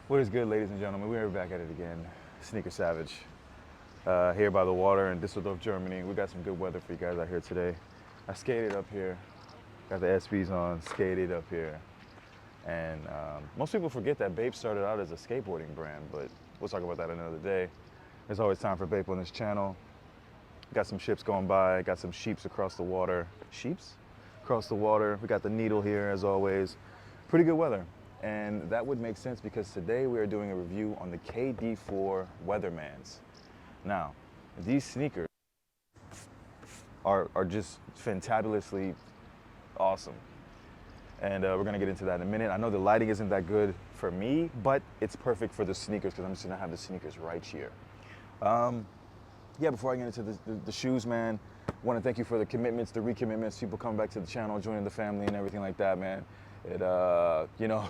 What is good, ladies and gentlemen? We're back at it again. Sneaker Savage. Here by the water in Düsseldorf, Germany. We got some good weather for you guys out here today. I skated up here, got the SBs on, skated up here. And most people forget that Bape started out as a skateboarding brand, but we'll talk about that another day. There's always time for Bape on this channel. Got some ships going by, got some sheeps across the water. Sheeps? Across the water. We got the Needle here as always. Pretty good weather. And that would make sense because today we are doing a review on the KD4 Weathermans. Now, these sneakers are just fantabulously awesome. And we're gonna get into that in a minute. I know the lighting isn't that good for me, but it's perfect for the sneakers because I'm just gonna have the sneakers right here. Yeah, before I get into the shoes, man, I wanna thank you for the commitments, the recommitments, people coming back to the channel, joining the family and everything like that, man. It, you know,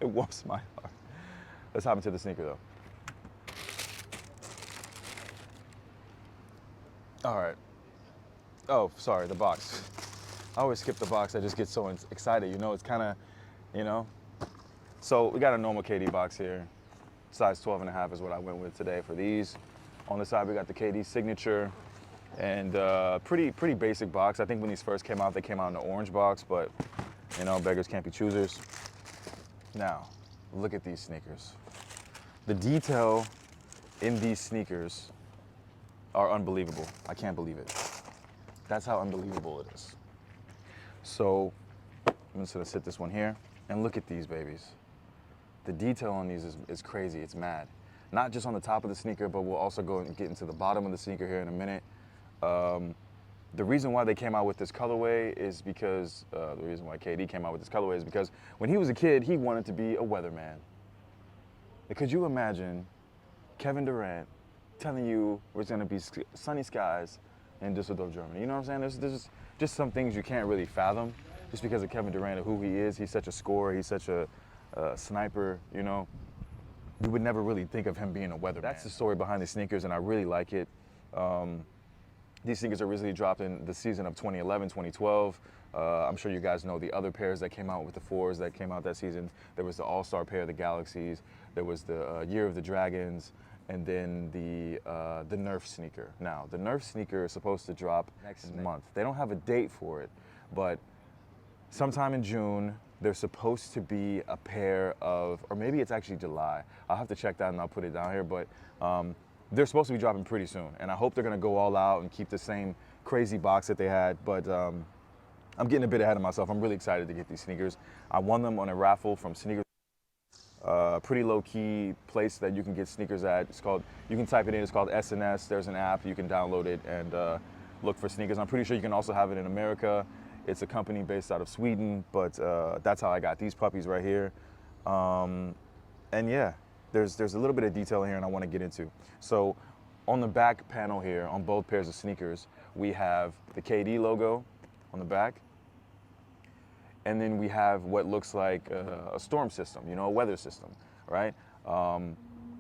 it warms my heart. Let's hop into the sneaker though. All right. Oh, sorry, the box. I always skip the box. I just get so excited, you know, it's kind of, you know. So we got a normal KD box here. Size 12.5 is what I went with today for these. On the side, we got the KD signature and pretty basic box. I think when these first came out, they came out in the orange box, but you know, beggars can't be choosers. Now, look at these sneakers. The detail in these sneakers are unbelievable. I can't believe it. That's how unbelievable it is. So, I'm just gonna sit this one here and look at these babies. The detail on these is crazy, it's mad. Not just on the top of the sneaker, but we'll also go and get into the bottom of the sneaker here in a minute. The reason why they came out with this colorway is because, the reason why KD came out with this colorway is because when he was a kid, he wanted to be a weatherman. Could you imagine Kevin Durant telling you there's gonna be sunny skies in Düsseldorf, Germany? You know what I'm saying? There's just some things you can't really fathom just because of Kevin Durant and who he is. He's such a scorer, he's such a sniper, you know? You would never really think of him being a weatherman. That's the story behind the sneakers, and I really like it. These sneakers originally dropped in the season of 2011, 2012. I'm sure you guys know the other pairs that came out with the fours that came out that season. There was the All-Star pair, the Galaxies. There was the Year of the Dragons, and then the Nerf sneaker. Now, the Nerf sneaker is supposed to drop next month. They don't have a date for it, but sometime in June, there's supposed to be a pair of, or maybe it's actually July. I'll have to check that and I'll put it down here, but they're supposed to be dropping pretty soon. And I hope they're gonna go all out and keep the same crazy box that they had, but I'm getting a bit ahead of myself. I'm really excited to get these sneakers. I won them on a raffle from Sneakers. Pretty low-key place that you can get sneakers at. It's called, you can type it in, it's called SNS. There's an app, you can download it and look for sneakers. I'm pretty sure you can also have it in America. It's a company based out of Sweden, but that's how I got these puppies right here. And yeah, there's a little bit of detail here and I want to get into. So on the back panel here, on both pairs of sneakers, we have the KD logo on the back. And then we have what looks like a storm system, you know, a weather system, right? On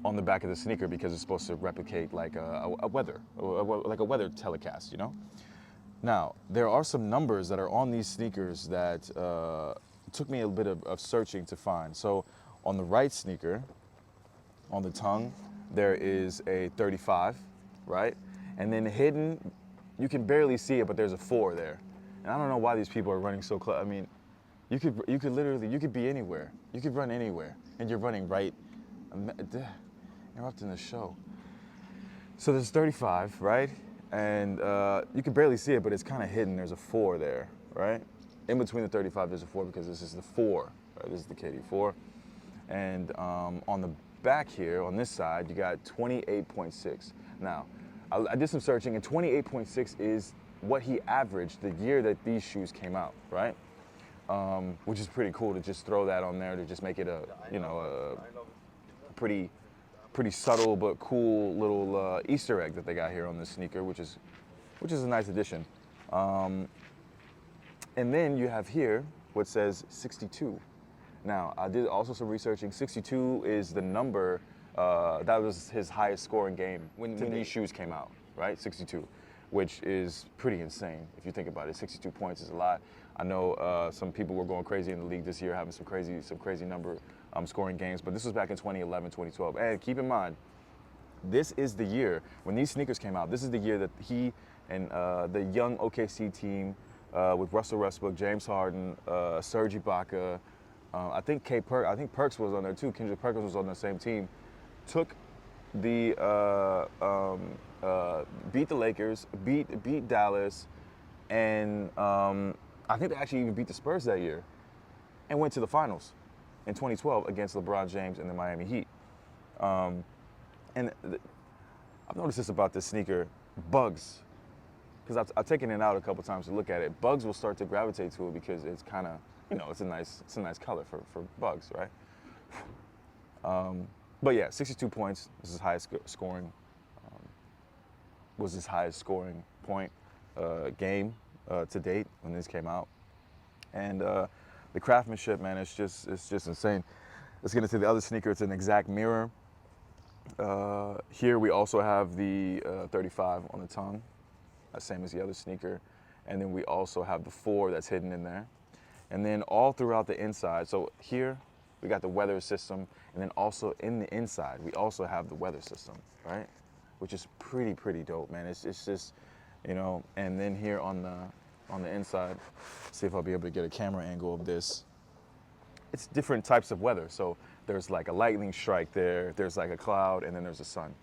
the back of the sneaker because it's supposed to replicate like a weather telecast, you know? Now, there are some numbers that are on these sneakers that took me a bit of searching to find. So on the right sneaker, on the tongue, there is a 35, right? And then hidden, you can barely see it, but there's a 4 there. And I don't know why these people are running so close. I mean, you could literally, you could be anywhere. You could run anywhere, and you're running right, interrupting the show. So there's 35, right? And you can barely see it, but it's kind of hidden. There's a 4 there, right? In between the 35, there's a 4 because this is the 4, right? This is the KD4. And on the back here, on this side, you got 28.6. Now, I did some searching, and 28.6 is what he averaged the year that these shoes came out, right? Which is pretty cool to just throw that on there to just make it a, you know, a pretty subtle but cool little Easter egg that they got here on this sneaker, which is a nice addition. And then you have here what says 62. Now, I did also some researching. 62 is the number that was his highest scoring game when these shoes came out, right? 62, which is pretty insane if you think about it. 62 points is a lot. I know some people were going crazy in the league this year, having some crazy number scoring games. But this was back in 2011, 2012. And keep in mind, this is the year when these sneakers came out. This is the year that he and the young OKC team with Russell Westbrook, James Harden, Serge Ibaka, I think Perks was on there too. Kendrick Perkins was on the same team. Took the beat the Lakers, beat Dallas, and I think they actually even beat the Spurs that year, and went to the finals in 2012 against LeBron James and the Miami Heat. And I've noticed this about this sneaker, bugs, because I've taken it out a couple times to look at it. Bugs will start to gravitate to it because it's kind of, it's a nice color for bugs, right? But yeah, 62 points. This is his highest scoring. Was his highest scoring point game to date when this came out, and the craftsmanship, man, it's just insane. Let's get into the other sneaker. It's an exact mirror. Here we also have the 35 on the tongue, same as the other sneaker, and then we also have the 4 that's hidden in there, and then all throughout the inside. So here we got the weather system, and then also in the inside we also have the weather system, right? Which is pretty dope, man. It's just, and then here on the inside, see if I'll be able to get a camera angle of this. It's different types of weather. So there's like a lightning strike there, there's like a cloud, and then there's a sun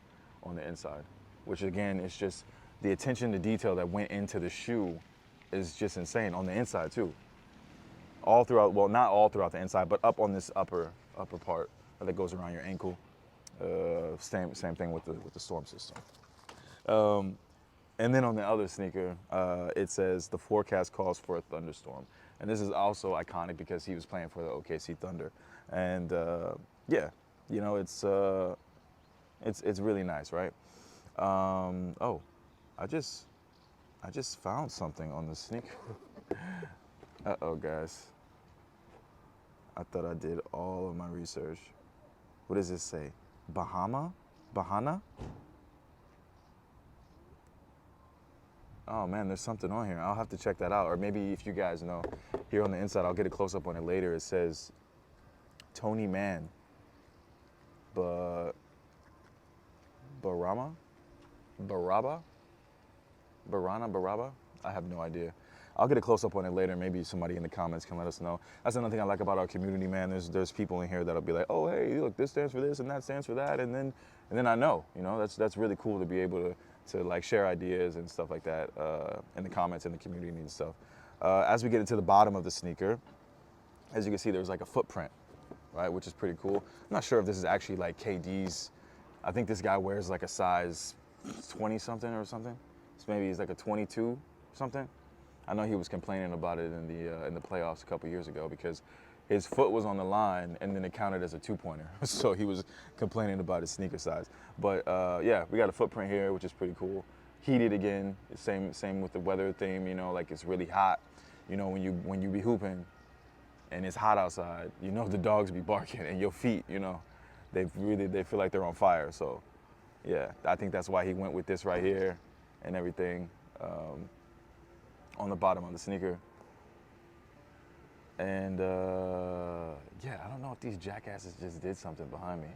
on the inside, which again is just the attention to detail that went into the shoe is just insane on the inside too. All throughout, well, not all throughout the inside, but up on this upper part that goes around your ankle. Same thing with the storm system. And then on the other sneaker, it says the forecast calls for a thunderstorm. And this is also iconic because he was playing for the OKC Thunder. And yeah, it's really nice, right? Oh, I just found something on the sneaker. Uh-oh, guys. I thought I did all of my research. What does this say? Bahana? Oh man, there's something on here. I'll have to check that out. Or maybe if you guys know, here on the inside, I'll get a close up on it later. It says Tony Mann. Baraba? I have no idea. I'll get a close up on it later. Maybe somebody in the comments can let us know. That's another thing I like about our community, man. There's people in here that'll be like, oh hey, look, this stands for this and that stands for that, and then I know, that's really cool to be able to like share ideas and stuff like that in the comments in the community and stuff. As we get into the bottom of the sneaker, as you can see, there's like a footprint, right, which is pretty cool. I'm not sure if this is actually like KD's. I think this guy wears like a size 20 something or something. So maybe he's like a 22 something. I know he was complaining about it in the playoffs a couple years ago because his foot was on the line and then it counted as a 2-pointer. So he was complaining about his sneaker size. But yeah, we got a footprint here, which is pretty cool. Heated again, same with the weather theme. Like it's really hot. When you be hooping and it's hot outside, the dogs be barking and your feet, they feel like they're on fire. So yeah, I think that's why he went with this right here and everything. On the bottom of the sneaker. And yeah, I don't know if these jackasses just did something behind me.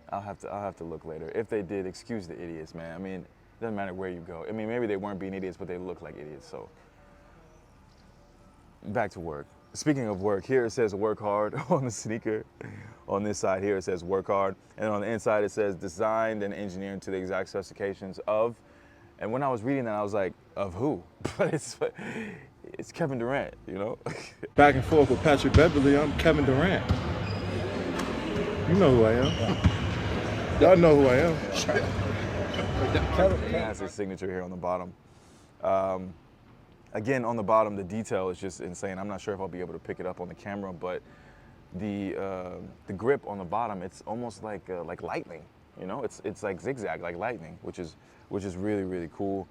I'll have to look later. If they did, excuse the idiots, man. I mean, it doesn't matter where you go. I mean, maybe they weren't being idiots, but they look like idiots. So back to work. Speaking of work, here it says work hard on the sneaker. On this side here it says work hard, and on the inside it says designed and engineered to the exact specifications of. And when I was reading that, I was like, of who? But it's Kevin Durant, Back and forth with Patrick Beverly, I'm Kevin Durant. You know who I am. Y'all know who I am. Kevin has his signature here on the bottom. Again, on the bottom, the detail is just insane. I'm not sure if I'll be able to pick it up on the camera, but the grip on the bottom, it's almost like lightning. It's like zigzag, like lightning, which is really cool.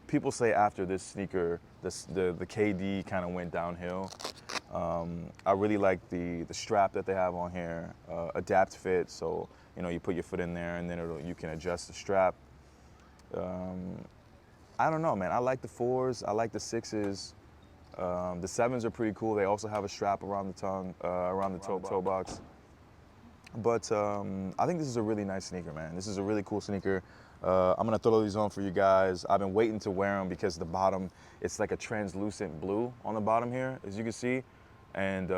People say after this sneaker, the KD kind of went downhill. I really like the strap that they have on here, adapt fit. So you put your foot in there and then you can adjust the strap. I don't know, man. I like the 4s. I like the 6s. The 7s are pretty cool. They also have a strap around the tongue, around the toe box. But I think this is a really nice sneaker, man. This is a really cool sneaker. I'm gonna throw these on for you guys. I've been waiting to wear them because the bottom, it's like a translucent blue on the bottom here, as you can see. And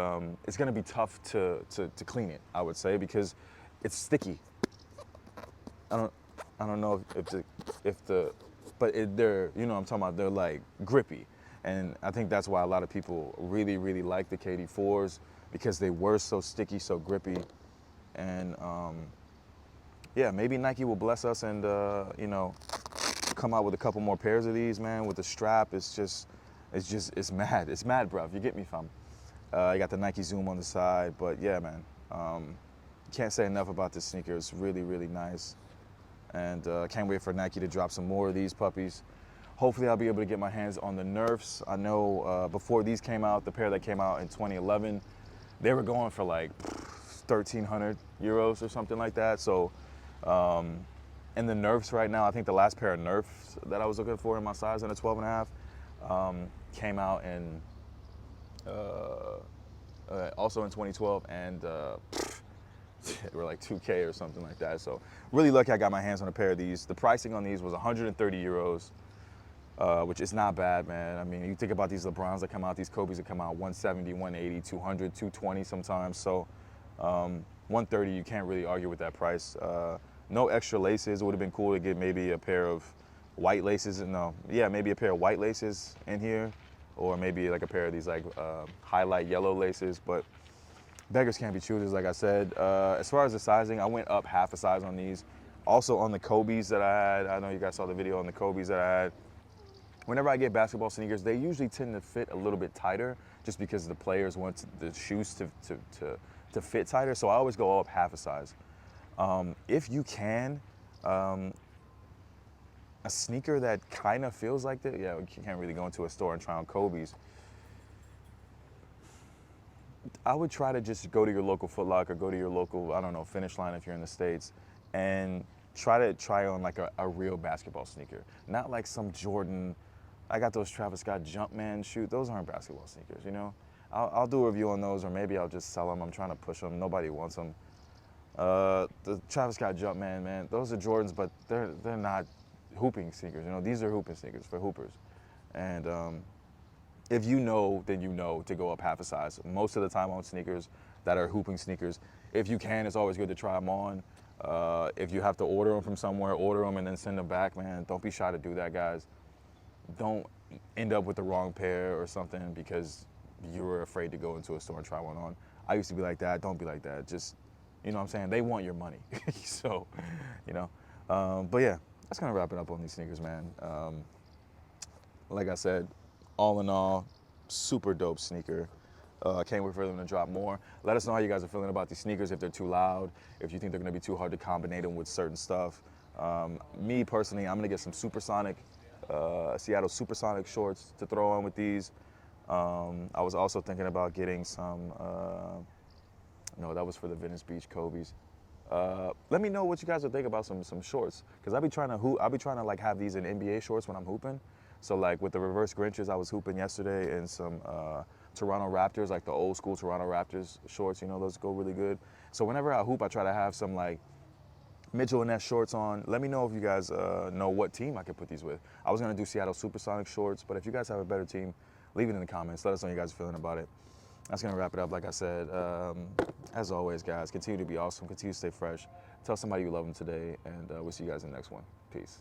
it's gonna be tough to clean it, I would say, because it's sticky. I don't know but they're, you know what I'm talking about, they're like grippy. And I think that's why a lot of people really, really like the KD4s, because they were so sticky, so grippy. And yeah, maybe Nike will bless us and, you know, come out with a couple more pairs of these, man. With the strap, it's mad. It's mad, bruv. You get me, fam. You got the Nike Zoom on the side, but yeah, man. Can't say enough about this sneaker. It's really, really nice. And can't wait for Nike to drop some more of these puppies. Hopefully I'll be able to get my hands on the Nerfs. I know before these came out, the pair that came out in 2011, they were going for like 1,300 euros or something like that. So, and the Nerfs right now, I think the last pair of Nerfs that I was looking for in my size in a 12 and a half came out in also in 2012, and they were like 2K or something like that. So really lucky I got my hands on a pair of these. The pricing on these was 130 euros, which is not bad, man. I mean, you think about these LeBrons that come out, these Kobe's that come out, 170, 180, 200, 220 sometimes. So 130, you can't really argue with that price. No extra laces. It would have been cool to get maybe a pair of white laces. No, yeah, maybe a pair of white laces in here, or maybe like a pair of these like highlight yellow laces. But beggars can't be choosers, like I said. As far as the sizing, I went up half a size on these. Also on the Kobe's that I had, I know you guys saw the video on the Kobe's that I had. Whenever I get basketball sneakers, they usually tend to fit a little bit tighter, just because the players want the shoes to fit tighter. So I always go up half a size. If you can, a sneaker that kind of feels like that, yeah, you can't really go into a store and try on Kobe's. I would try to just go to your local Foot Locker, go to your local, I don't know, Finish Line if you're in the States, and try on like a real basketball sneaker. Not like some Jordan, I got those Travis Scott Jumpman shoes. Those aren't basketball sneakers, you know? I'll do a review on those, or maybe I'll just sell them. I'm trying to push them. Nobody wants them. The Travis Scott Jumpman, man, those are Jordans, but they're not hooping sneakers. You know, these are hooping sneakers for hoopers. And if you know, then you know to go up half a size. Most of the time on sneakers that are hooping sneakers, if you can, it's always good to try them on. If you have to order them from somewhere, order them and then send them back, man. Don't be shy to do that, guys. Don't end up with the wrong pair or something because you were afraid to go into a store and try one on. I used to be like that. Don't be like that. Just, you know what I'm saying? They want your money. So, you know. But yeah, that's going to wrap it up on these sneakers, man. Like I said, all in all, super dope sneaker. Can't wait for them to drop more. Let us know how you guys are feeling about these sneakers, if they're too loud, if you think they're gonna be too hard to combine them with certain stuff. Me personally, I'm gonna get some supersonic, Seattle supersonic shorts to throw on with these. I was also thinking about getting some, no, that was for the Venice Beach Kobe's. Let me know what you guys would think about some shorts, because I'll be trying to like have these in NBA shorts when I'm hooping. So like with the reverse Grinches, I was hooping yesterday in some Toronto Raptors, like the old school Toronto Raptors shorts, you know, those go really good. So whenever I hoop, I try to have some like Mitchell and Ness shorts on. Let me know if you guys know what team I could put these with. I was gonna do Seattle Supersonic shorts, but if you guys have a better team, leave it in the comments. Let us know how you guys are feeling about it. That's gonna wrap it up, like I said. As always, guys, continue to be awesome, continue to stay fresh. Tell somebody you love them today, and we'll see you guys in the next one. Peace.